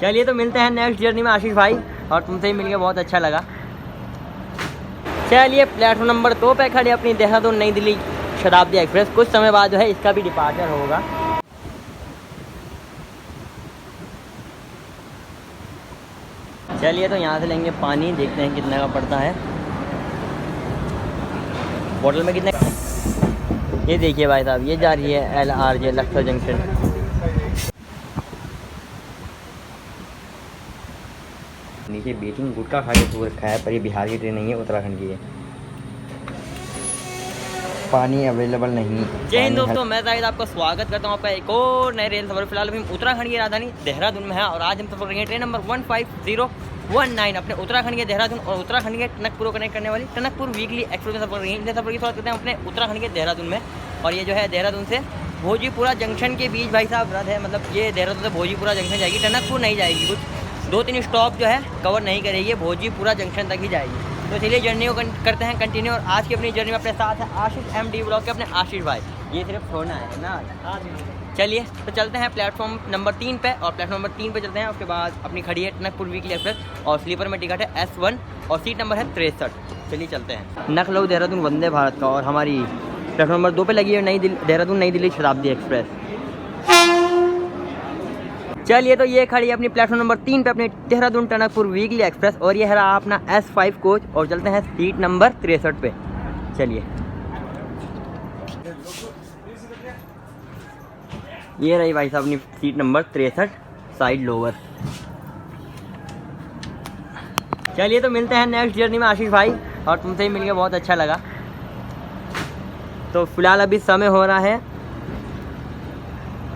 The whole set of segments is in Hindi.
चलिए तो मिलते हैं नेक्स्ट जर्नी में आशीष भाई, और तुमसे ही मिलकर बहुत अच्छा लगा। चलिए प्लेटफॉर्म नंबर 2 पे खड़ी अपनी देहरादून नई दिल्ली शताब्दी एक्सप्रेस। कुछ समय बाद जो है इसका भी डिपार्चर होगा। चलिए तो यहाँ से लेंगे पानी, देखते हैं कितने का पड़ता है बोतल में कितने। ये देखिए भाई साहब, ये जा रही है LRJ लक्सर जंक्शन। नीचे बेटिंग गुटका खा के सो रखा है, पर ये बिहार की ट्रेन नहीं है, उत्तराखंड की है। पानी अवेलेबल नहीं। जय हिंद दोस्तों, मैं जाहिद आपका स्वागत करता हूँ आपका एक और नए रेल सफर। फिलहाल अभी हम उत्तराखंड की राजधानी देहरादून में है और आज हम सफर करेंगे ट्रेन नंबर 15019 अपने उत्तराखंड के देहरादून और उत्तराखंड के टनकपुर को कनेक्ट करने वाली टनकपुर वीकली एक्सप्रेस में सफर करेंगे। इनसे सफर की शुरुआत करते हैं अपने उत्तराखंड के देहरादून में, और ये जो है देहरादून से भोजीपुरा जंक्शन के बीच भाई साहब रद्द है। मतलब ये देहरादून से भोजीपुरा जंक्शन जाएगी, टनकपुर नहीं जाएगी। कुछ 2-3 स्टॉप जो है कवर नहीं करेगी, भोजीपुरा जंक्शन तक ही जाएगी। तो चलिए जर्नी को करते हैं कंटिन्यू। और आज की अपनी जर्नी में अपने साथ है आशीष MD ब्लॉग के अपने आशीष भाई। ये सिर्फ छोड़ना है ना। चलिए तो चलते हैं प्लेटफॉर्म नंबर 3 पे, और प्लेटफॉर्म नंबर 3 पे चलते हैं। उसके बाद अपनी खड़ी है टनकपुर वीकली एक्सप्रेस और स्लीपर में टिकट है S1 और सीट नंबर है 63। चलिए चलते हैं। नखलऊ देहरादून वंदे भारत का, और हमारी प्लेटफॉर्म नंबर 2 पे लगी है देहरादून नई दिल्ली शताब्दी एक्सप्रेस। चलिए तो ये खड़ी है अपनी प्लेटफॉर्म नंबर 3 पे अपनी देहरादून टनकपुर वीकली एक्सप्रेस, और ये है रहा अपना S5 कोच, और चलते हैं सीट नंबर 63 पे। चलिए ये रही भाई साहब अपनी सीट नंबर 63 साइड लोअर। चलिए तो मिलते हैं नेक्स्ट जर्नी में आशीष भाई, और तुमसे ही मिलकर बहुत अच्छा लगा। तो फिलहाल अभी समय हो रहा है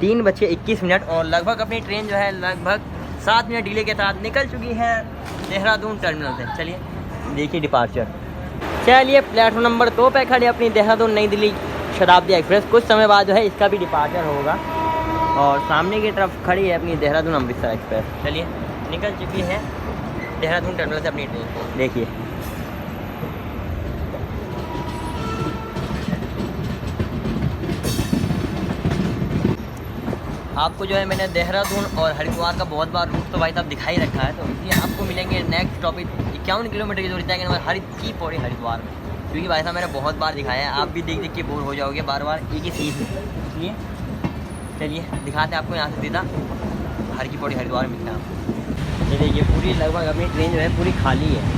3:21 और लगभग अपनी ट्रेन जो है लगभग 7 मिनट डिले के साथ निकल चुकी है देहरादून टर्मिनल से। चलिए देखिए डिपार्चर। चलिए प्लेटफॉर्म नंबर 2 पे खड़ी अपनी देहरादून नई दिल्ली शताब्दी एक्सप्रेस। कुछ समय बाद जो है इसका भी डिपार्चर होगा, और सामने की तरफ खड़ी है अपनी देहरादून अमृतसर एक्सप्रेस। चलिए निकल चुकी है देहरादून टर्मिनल से अपनी ट्रेन। देखिए आपको जो है मैंने देहरादून और हरिद्वार का बहुत बार रूट तो भाई साहब दिखाई रखा है, तो इसलिए आपको मिलेंगे नेक्स्ट टॉपिक 51 किलोमीटर की दूरी तय करने वाले की पौड़ी हरिद्वार में, क्योंकि भाई साहब मैंने बहुत बार दिखाया है। आप भी देख देख के बोर हो जाओगे बार बार एक ही चीज़, इसलिए चलिए दिखाते हैं आपको यहाँ से सीधा हर की पौड़ी हरिद्वार में मिलता है आपको। ये देखिए पूरी लगभग अपनी ट्रेन जो है पूरी खाली है।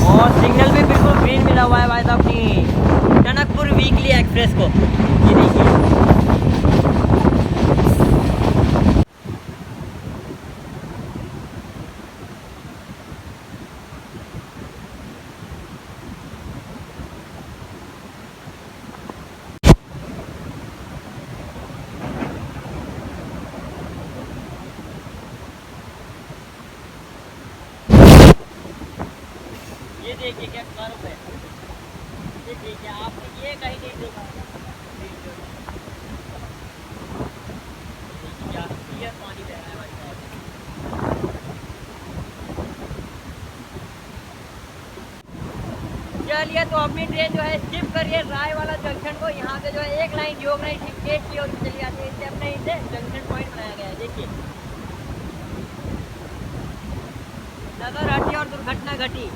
और सिग्नल भी बिल्कुल ग्रीन मिला हुआ है भाई साहब अपनी टनकपुर वीकली एक्सप्रेस को। ये देखिए देखिए क्या कर्व है। ये देखिए आपने ये कहीं नहीं देखा क्या क्लियर पानी बह रहा है भाई साहब। चलिए तो अपनी ट्रेन जो है स्किप करिए राय वाला जंक्शन को। यहाँ से जो है एक लाइन योग नहीं ठीक गेट की ओर चली जाती है, इससे अपने इसे जंक्शन पॉइंट बनाया गया है। देखिए नजर हटी और दुर्घटना घटी।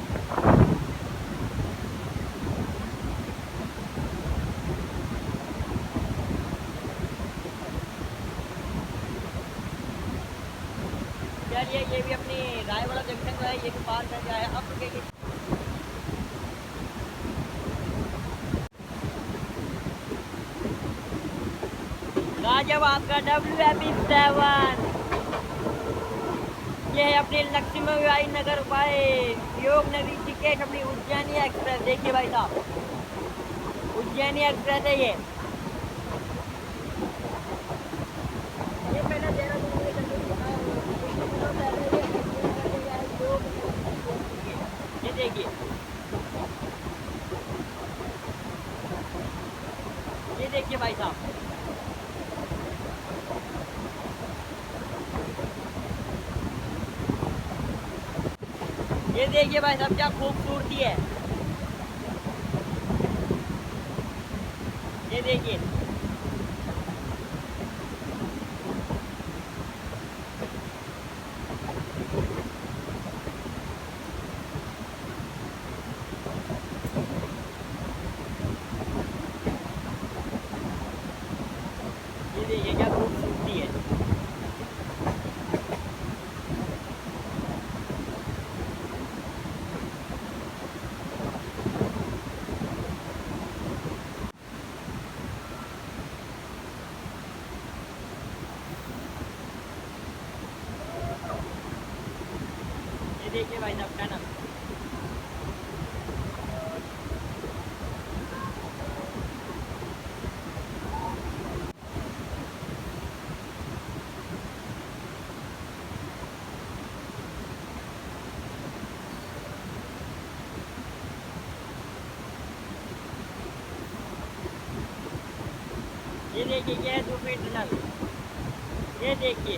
चलिए ये भी अपनी राय वाला जंक्शन जो है ये भी पार कर गया है। अब रुकेगी गाजियाबाद का WFE7। ये है अपनी लक्ष्मी नगर बाई योग नगरी टिकट अपनी उज्जैनी एक्सप्रेस। देखिए भाई साहब उज्जैनी एक्सप्रेस है ये पहले देहरादून में ये देखिए भाई साहब ये देखिए भाई साहब क्या खूबसूरती है। ये देखिए क्या खूबसूरती है। ये देखिए भाई साहब टनल। ये देखिए क्या है 2 फीट टनल। ये देखिए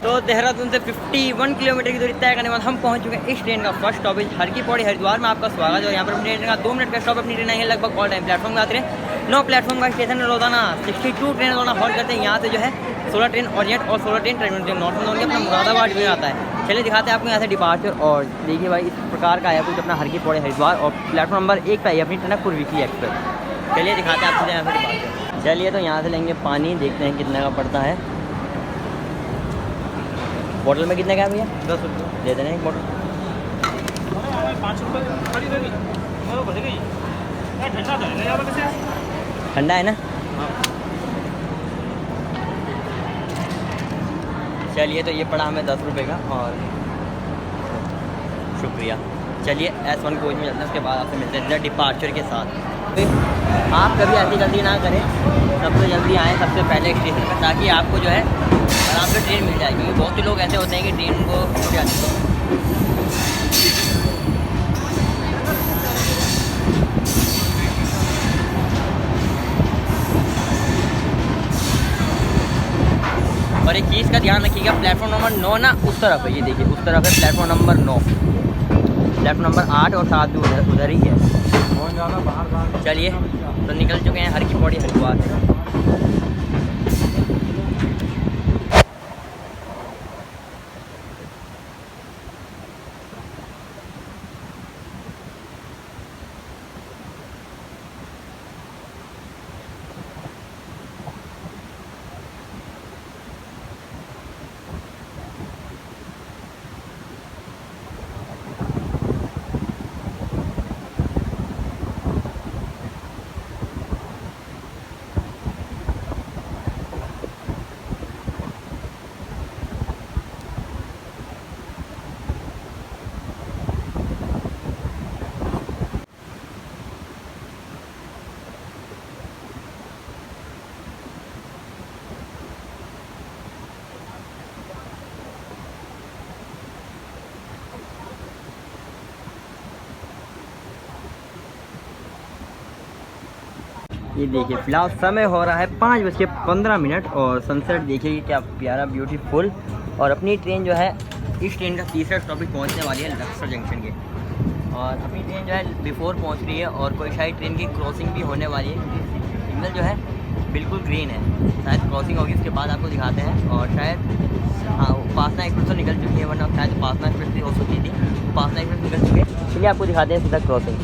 तो देहरादून से 51 किलोमीटर की दूरी तय करने के बाद हम पहुंच चुके हैं इस ट्रेन का फर्स्ट स्टॉपेज हर की पौड़ी हरिद्वार में। आपका स्वागत है। और यहाँ पर अपनी ट्रेन का 2 मिनट का स्टॉप अपनी ट्रेन है लगभग ऑल टाइम प्लेटफॉर्म में आते हैं। 9 प्लेटफॉर्म का स्टेशन है रोजाना 62 ट्रेन रोजाना हॉल्ट करते हैं। यहाँ से जो है 16 ट्रेन ओरिएंट और 16 ट्रेन जो नॉर्थ जोन के अपना मुरादाबाद में आता है। चलिए दिखाते हैं आपको यहाँ से डिपार्चर। और देखिए भाई इस प्रकार का है कुछ अपना हर की पौड़ी हरिद्वार और प्लेटफॉर्म नंबर 1 पर है अपनी टनकपुर वीकली एक्सप्रेस। चलिए दिखाते हैं आपको यहाँ से डिपार्चर। चलिए तो यहाँ से लेंगे पानी, देखते हैं कितने का पड़ता है। बोतल में कितने का है भैया? 10 रुपये दे देना एक बोतल। 5 रुपये ठंडा है ना? चलिए तो ये पड़ा हमें 10 रुपये का और शुक्रिया। चलिए S1 कोच में चलते हैं, उसके बाद आपसे मिलते हैं डिपार्चर के साथ। आप कभी ऐसी जल्दी ना करें, सबसे जल्दी आएँ सबसे पहले स्टेशन पर, ताकि आपको जो है आराम से ट्रेन मिल जाएगी। क्योंकि बहुत से लोग ऐसे होते हैं कि ट्रेन को छूट जाती है। और एक चीज़ का ध्यान रखिएगा, प्लेटफॉर्म नंबर 9 ना उस तरफ है। ये देखिए उस तरफ है प्लेटफॉर्म नंबर 9। प्लेटफॉर्म नंबर 8 और 7 भी उधर ही है। चलिए तो निकल चुके हैं हर की पौड़ी हरिद्वार से। ये देखिए फिलहाल समय हो रहा है 5:15 और सनसेट देखिए क्या प्यारा ब्यूटीफुल। और अपनी ट्रेन जो है इस ट्रेन का तीसरा स्टॉपेज पहुंचने वाली है लक्सर जंक्शन के। और अपनी ट्रेन जो है बिफोर पहुंच रही है और कोई शायद ट्रेन की क्रॉसिंग भी होने वाली है। सिग्नल जो है बिल्कुल ग्रीन है, शायद क्रॉसिंग होगी उसके बाद आपको दिखाते हैं। और शायद हाँ उपासना एक्सप्रेस तो निकल चुकी है, वरना शायद उपासना एक्सप्रेस भी हो सकती थी। उपासना एक्सप्रेस निकल चुकी है। चलिए आपको दिखाते हैं सीधा क्रॉसिंग।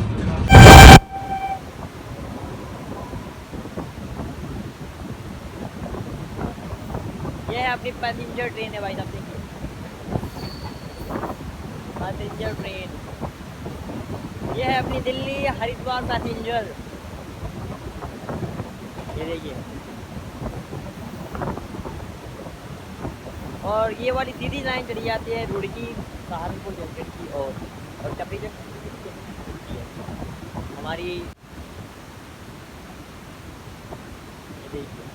ये है अपनी पैसेंजर ट्रेन है भाई साहब, देखिए पैसेंजर ट्रेन। ये है अपनी दिल्ली हरिद्वार पैसेंजर। ये देखिए और ये वाली सीधी लाइन चली जाती है रुड़की सहारनपुर जंक्शन की और टपरी जंक्शन हमारी। ये देखिए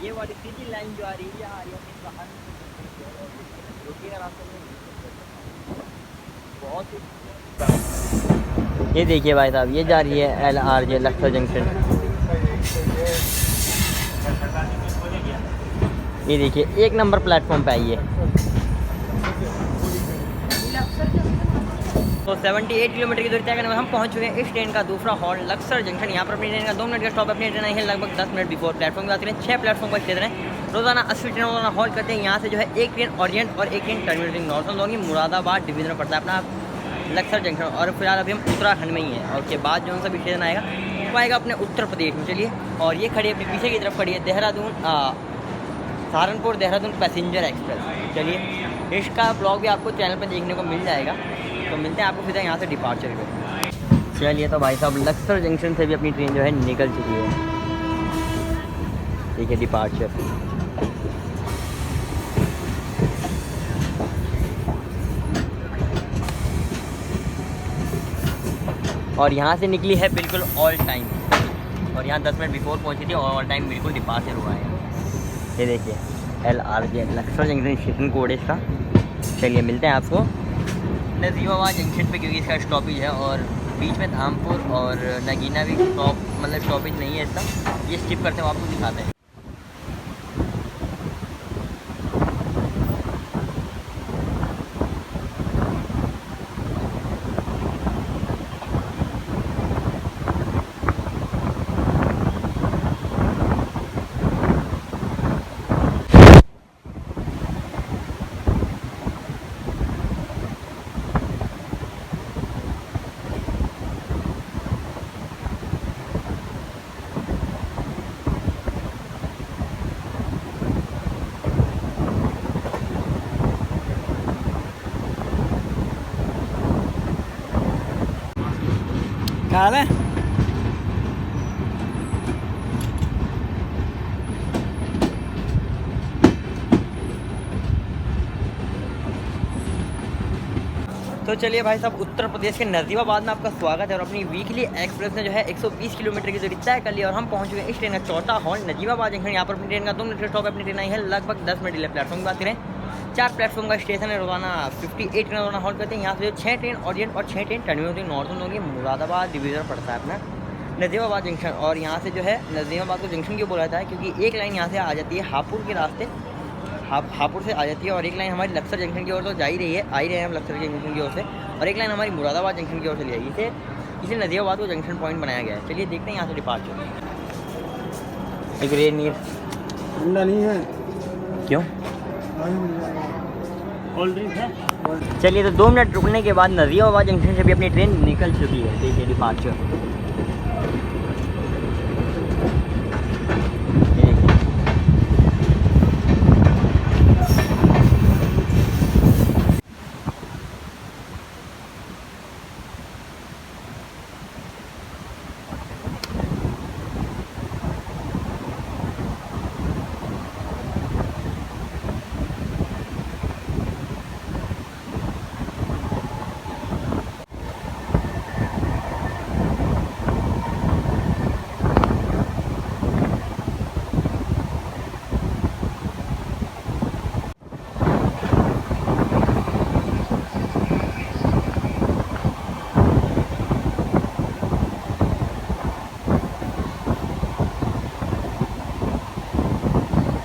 ये वाली सीधी लाइन जो आ रही है बाहर रोटी का रास्ता बहुत ही। ये देखिए भाई साहब, ये जा रही है LRJ लक्सर जंक्शन। ये देखिए एक नंबर प्लेटफॉर्म पे आई है। तो 78 किलोमीटर की दूरी तय करने में हम पहुंच चुके हैं इस ट्रेन का दूसरा हॉल्ट लक्सर जंक्शन। यहाँ पर अपनी ट्रेन का 2 मिनट का स्टॉप, अपनी ट्रेन आई है लगभग 10 मिनट बिफोर। प्लेटफॉर्म की बात करें 6 प्लेटफॉर्म का स्टेशन है। रोजाना 80 ट्रेन रोजाना हॉल्ट करते हैं। यहाँ से जो है एक ट्रेन ओरिएंट और एक ट्रेन टर्मिनेटिंग नॉर्थन दोनों मुरादाबाद डिवीजन में पड़ता है अपना लक्सर जंक्शन। और फिलहाल अभी हम उत्तराखंड में ही हैं और उसके बाद जो सा भी स्टेशन आएगा वो आएगा अपने उत्तर प्रदेश में। चलिए, और ये खड़ी अपने पीछे की तरफ खड़ी है देहरादून सहारनपुर देहरादून पैसेंजर एक्सप्रेस। चलिए, इसका ब्लॉग भी आपको चैनल पर देखने को मिल जाएगा। तो मिलते हैं आपको सीधा यहाँ से डिपार्चर पे। चलिए, तो भाई साहब लक्सर जंक्शन से भी अपनी ट्रेन जो है निकल चुकी है। ठीक है, डिपार्चर। और यहाँ से निकली है बिल्कुल ऑल टाइम, और यहाँ 10 मिनट बिफोर पहुँची थी और ऑल टाइम बिल्कुल डिपार्चर हुआ है। ये देखिए LRJ Laksar junction station code इसका। चलिए, मिलते हैं आपको नजीबाबाद जंक्शन पे, क्योंकि इसका स्टॉपेज है और बीच में धामपुर और नगीना भी स्टॉपेज नहीं है इसका। ये स्किप करते हुए आपको दिखाते हैं। क्या हाल है? तो चलिए भाई साहब, उत्तर प्रदेश के नजीबाबाद में आपका स्वागत है। और अपनी वीकली एक्सप्रेस ने जो है 120 किलोमीटर की दूरी तय कर ली और हम पहुंच गए इस ट्रेन का चौथा हॉल्ट नजीबाबाद जंक्शन। यहाँ पर अपनी ट्रेन का 2 मिनट का स्टॉप, अपनी ट्रेन आई है लगभग 10 मिनट डिले। प्लेटफॉर्म की बात करें 4 प्लेटफॉर्म का स्टेशन है। रोजाना 58 ट्रेन रोजाना हॉल्ट करते हैं। यहाँ से जो 6 ट्रेन ओरिएंट और 6 ट्रेन टर्मिनेटिंग नॉर्थन दोनों मुरादाबाद डिवीजन पड़ता है अपना नजीबाबाद जंक्शन। और यहाँ से जो है नजीबाबाद को जंक्शन क्यों बोला जाता है, क्योंकि एक लाइन यहाँ से आ जाती है हापुड़ के रास्ते, हापुड़ से आ जाती है, और एक लाइन हमारी लक्सर जंक्शन की ओर तो जा ही रही है, आ ही रहे हैं हम लक्सर जंक्शन की ओर से, और एक लाइन हमारी मुरादाबाद जंक्शन की ओर से ले जाएगी। इसे नजीबाबाद को जंक्शन पॉइंट बनाया गया है। चलिए देखते हैं यहाँ से डिपार्चर। एक रेड नीर ठंडा नहीं है क्यों? कोल्ड ड्रिंक है। चलिए, तो 2 मिनट रुकने के बाद नजीबाबाद जंक्शन से भी अपनी ट्रेन निकल चुकी है। देखिए डिपार्चर।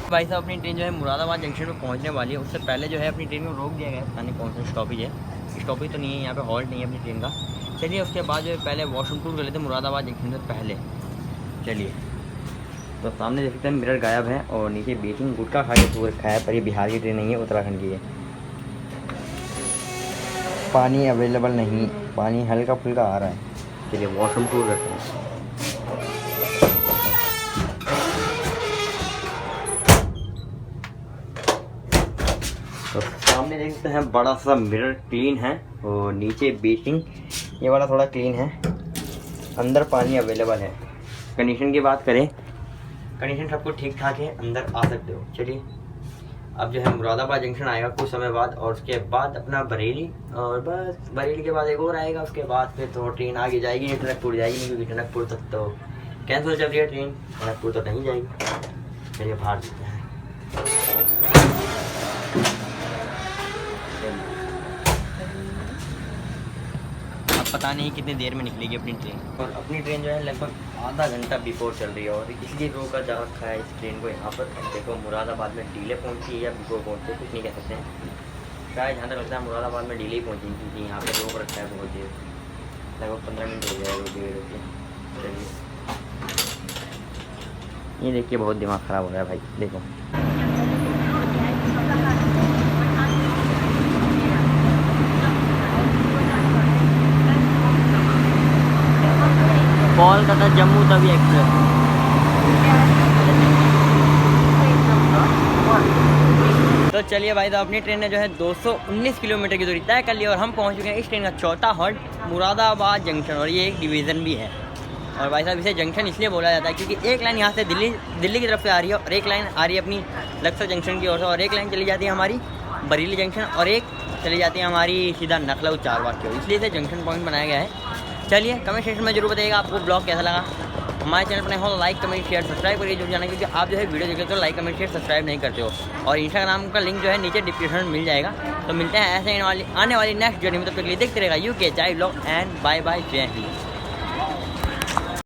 भाई साहब, अपनी ट्रेन जो है मुरादाबाद जंक्शन में पहुंचने वाली है। उससे पहले जो है अपनी ट्रेन को रोक दिया गया है, पता नहीं कौन सा स्टॉपेज है। स्टॉपेज तो नहीं है, यहाँ पे हॉल्ट नहीं है अपनी ट्रेन का। चलिए, उसके बाद जो है पहले वॉशरूम टूर कर लेते हैं मुरादाबाद जंक्शन से पहले। चलिए, तो सामने देख सकते हैं मिरर गायब है और नीचे बेकिंग गुटखा खा के टूर रखा है, पर ये बिहार की ट्रेन नहीं है, उत्तराखंड की है। पानी अवेलेबल नहीं, पानी हल्का फुल्का आ रहा है। चलिए वॉशरूम टूर करते हैं। तो सामने देख सकते हैं बड़ा सा मिरर क्लीन है और नीचे बेसिंग ये वाला थोड़ा क्लीन है। अंदर पानी अवेलेबल है। कंडीशन की बात करें, कंडीशन सबको ठीक ठाक है, अंदर आ सकते हो। चलिए, अब जो है मुरादाबाद जंक्शन आएगा कुछ समय बाद, और उसके बाद अपना बरेली, और बस बरेली के बाद एक और आएगा। उसके बाद फिर तो ट्रेन आगे जाएगी नहीं, टनकपुर जाएगी नहीं, क्योंकि टनकपुर तक तो कैंसिल चल रही है ट्रेन, टनकपुर तो नहीं जाएगी। चलिए बाहर चलते हैं। अब पता नहीं कितनी देर में निकलेगी अपनी ट्रेन, और अपनी ट्रेन जो है लगभग आधा घंटा बिफोर चल रही है, और इसलिए रोका जा रखा है इस ट्रेन को यहाँ पर। देखो मुरादाबाद में डिले पहुँची है या बिफोर पहुँची है, कुछ नहीं कह सकते हैं। शायद जहाँ तक लगता है मुरादाबाद में डिले ही पहुँची, क्योंकि यहाँ पर रोक रखा है बहुत देर, लगभग 15 मिनट हो गया है रोके रोके। चलिए ये देखिए बहुत दिमाग ख़राब हो रहा है भाई, देखो कोलकाता जम्मू तवी एक्सप्रेस। तो चलिए भाई, तो अपनी ट्रेन ने जो है 219 किलोमीटर की दूरी तय कर ली, और हम पहुंच चुके हैं इस ट्रेन का चौथा हॉल्ट मुरादाबाद जंक्शन, और ये एक डिवीज़न भी है। और भाई साहब इसे जंक्शन इसलिए बोला जाता है क्योंकि एक लाइन यहाँ से दिल्ली की तरफ से आ रही है, और एक लाइन आ रही है अपनी लक्सर जंक्शन की ओर से, और एक लाइन चली जाती है हमारी बरेली जंक्शन, और एक चली जाती है हमारी सीधा नखलऊ चारबाग की ओर, इसलिए इसे जंक्शन पॉइंट बनाया गया है। चलिए कमेंट सेक्शन में जरूर बताइएगा आपको ब्लॉग कैसा लगा। हमारे चैनल पर नए हो लाइक कमेंट शेयर सब्सक्राइब करके जुड़ जाना, क्योंकि आप जो है वीडियो देखते हो तो लाइक कमेंट शेयर सब्सक्राइब नहीं करते हो। और इंस्टाग्राम का लिंक जो है नीचे डिस्क्रिप्शन में मिल जाएगा। तो मिलते हैं ऐसे आने वाली नेक्स्ट जर्नी में, तब तक के लिए देखते रहेगा यूके चाय ब्लॉग एंड बाय बाय, जय हिंद।